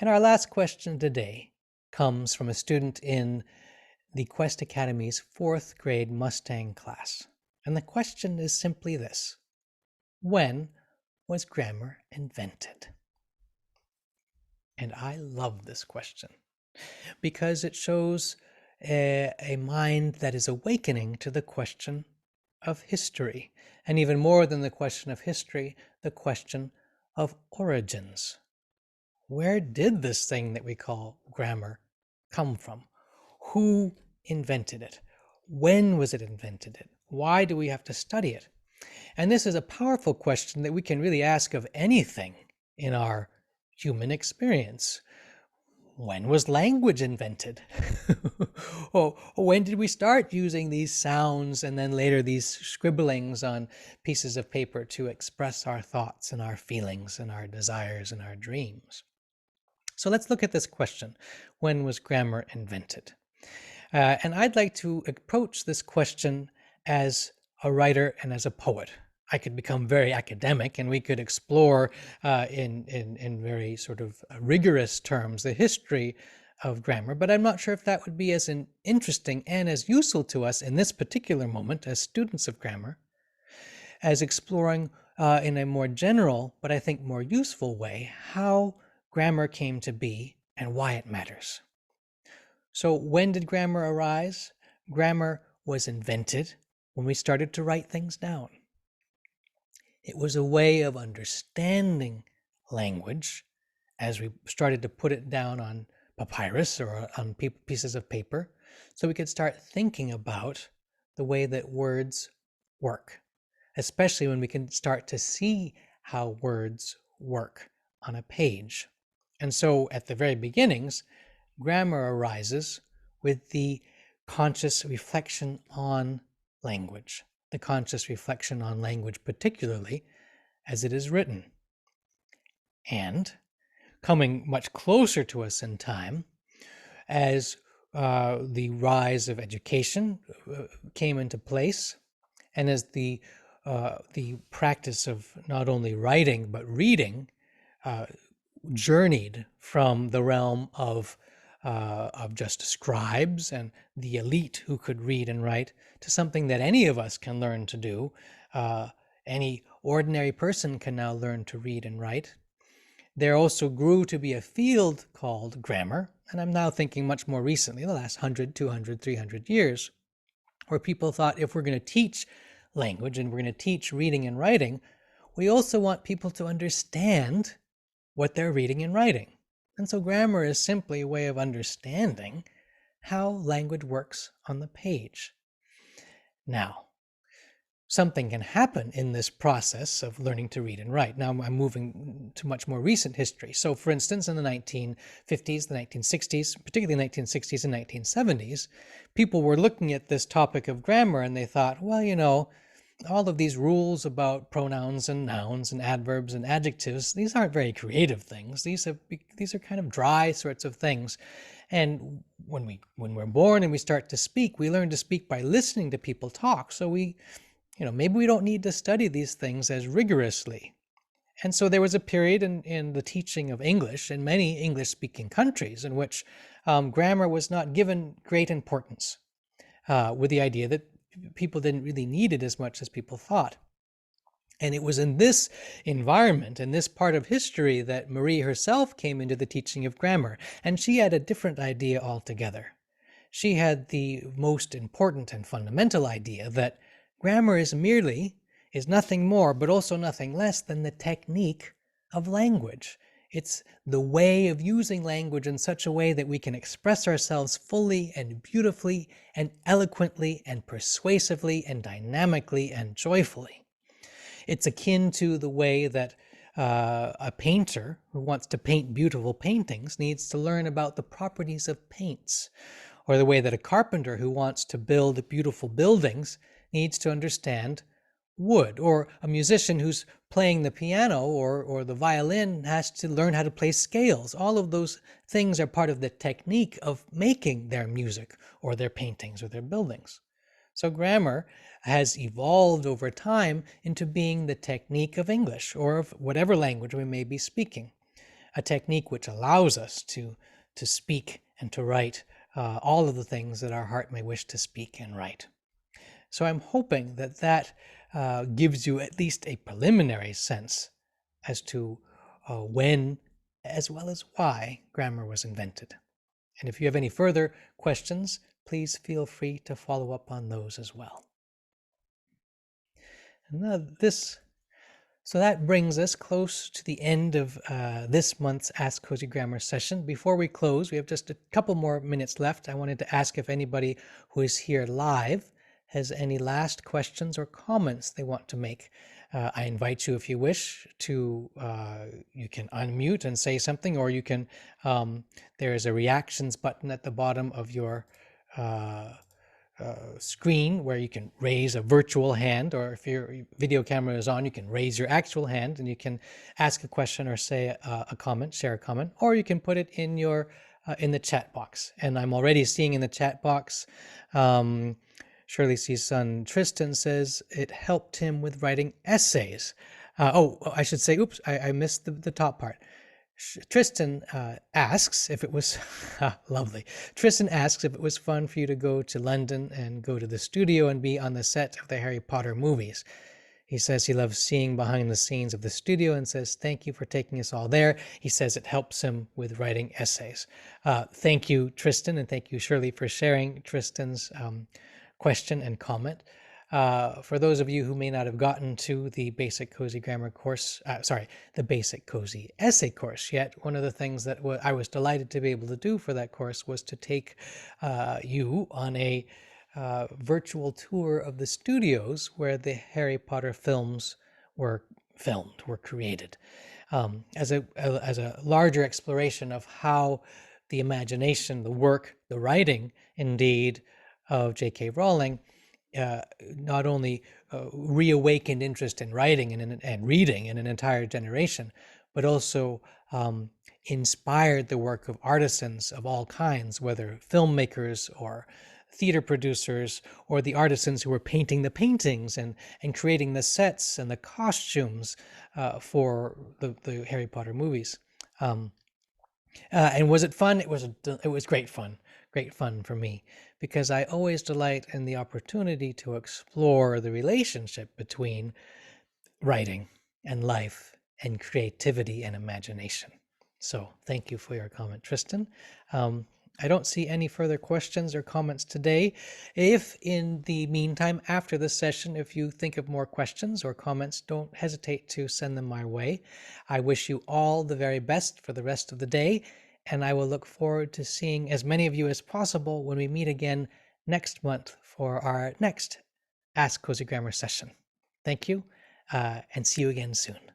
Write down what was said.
And our last question today comes from a student in the Quest Academy's fourth grade Mustang class. And the question is simply this: when was grammar invented? And I love this question because it shows a mind that is awakening to the question of history, and even more than the question of history, the question of origins. Where did this thing that we call grammar come from? Who invented it? When was it invented? Why do we have to study it? And this is a powerful question that we can really ask of anything in our human experience. When was language invented? Or when did we start using these sounds and then later these scribblings on pieces of paper to express our thoughts and our feelings and our desires and our dreams? So let's look at this question: when was grammar invented? And I'd like to approach this question as a writer and as a poet. I could become very academic and we could explore in very sort of rigorous terms the history of grammar, but I'm not sure if that would be as interesting and as useful to us in this particular moment as students of grammar as exploring in a more general, but I think more useful way, how grammar came to be and why it matters. So when did grammar arise? Grammar was invented when we started to write things down. It was a way of understanding language as we started to put it down on papyrus or on pieces of paper, so we could start thinking about the way that words work, especially when we can start to see how words work on a page. And so at the very beginnings, grammar arises with the conscious reflection on language, the conscious reflection on language particularly as it is written. And coming much closer to us in time, as the rise of education came into place, and as the practice of not only writing but reading journeyed from the realm of just scribes and the elite who could read and write to something that any of us can learn to do. Any ordinary person can now learn to read and write. There also grew to be a field called grammar, and I'm now thinking much more recently, the last 100, 200, 300 years, where people thought if we're going to teach language and we're going to teach reading and writing, we also want people to understand what they're reading and writing. And so grammar is simply a way of understanding how language works on the page. Now, something can happen in this process of learning to read and write. Now I'm moving to much more recent history. So for instance, in the 1950s, the 1960s, particularly the 1960s and 1970s, people were looking at this topic of grammar and they thought, well, you know, all of these rules about pronouns and nouns and adverbs and adjectives, these aren't very creative things. These are kind of dry sorts of things. And when we're born and we start to speak, we learn to speak by listening to people talk. So maybe we don't need to study these things as rigorously. And so there was a period in the teaching of English in many English-speaking countries in which grammar was not given great importance, with the idea that people didn't really need it as much as people thought. And it was in this environment, in this part of history, that Marie herself came into the teaching of grammar, and she had a different idea altogether. She had the most important and fundamental idea that grammar is nothing more, but also nothing less than the technique of language. It's the way of using language in such a way that we can express ourselves fully and beautifully and eloquently and persuasively and dynamically and joyfully. It's akin to the way that a painter who wants to paint beautiful paintings needs to learn about the properties of paints, or the way that a carpenter who wants to build beautiful buildings needs to understand wood, or a musician who's playing the piano or the violin has to learn how to play scales. All of those things are part of the technique of making their music or their paintings or their buildings. So grammar has evolved over time into being the technique of English or of whatever language we may be speaking. a technique which allows us to speak and to write all of the things that our heart may wish to speak and write. So I'm hoping that that gives you at least a preliminary sense as to when, as well as why, grammar was invented. And if you have any further questions, please feel free to follow up on those as well. And so that brings us close to the end of this month's Ask Cozy Grammar session. Before we close, we have just a couple more minutes left. I wanted to ask if anybody who is here live has any last questions or comments they want to make. I invite you, if you wish, to you can unmute and say something, or you can, there is a reactions button at the bottom of your screen where you can raise a virtual hand, or if your video camera is on, you can raise your actual hand and you can ask a question or say a comment, share a comment, or you can put it in your in the chat box. And I'm already seeing in the chat box, Shirley C's son Tristan says it helped him with writing essays. I should say, oops, I missed the top part. Tristan asks if it was lovely. Tristan asks if it was fun for you to go to London and go to the studio and be on the set of the Harry Potter movies. He says he loves seeing behind the scenes of the studio and says, thank you for taking us all there. He says it helps him with writing essays. Thank you, Tristan, and thank you, Shirley, for sharing Tristan's question and comment. For those of you who may not have gotten to the Basic Cozy Grammar course, the Basic Cozy Essay course yet, one of the things that I was delighted to be able to do for that course was to take you on a virtual tour of the studios where the Harry Potter films were filmed, were created, as a larger exploration of how the imagination, the work, the writing, indeed, of J.K. Rowling not only reawakened interest in writing and reading in an entire generation, but also inspired the work of artisans of all kinds, whether filmmakers or theater producers, or the artisans who were painting the paintings and creating the sets and the costumes for the Harry Potter movies. And was it fun? It was great fun. Great fun for me, because I always delight in the opportunity to explore the relationship between writing and life and creativity and imagination. So thank you for your comment, Tristan. I don't see any further questions or comments today. If in the meantime, after the session, if you think of more questions or comments, don't hesitate to send them my way. I wish you all the very best for the rest of the day, and I will look forward to seeing as many of you as possible when we meet again next month for our next Ask Cozy Grammar session. Thank you, and see you again soon.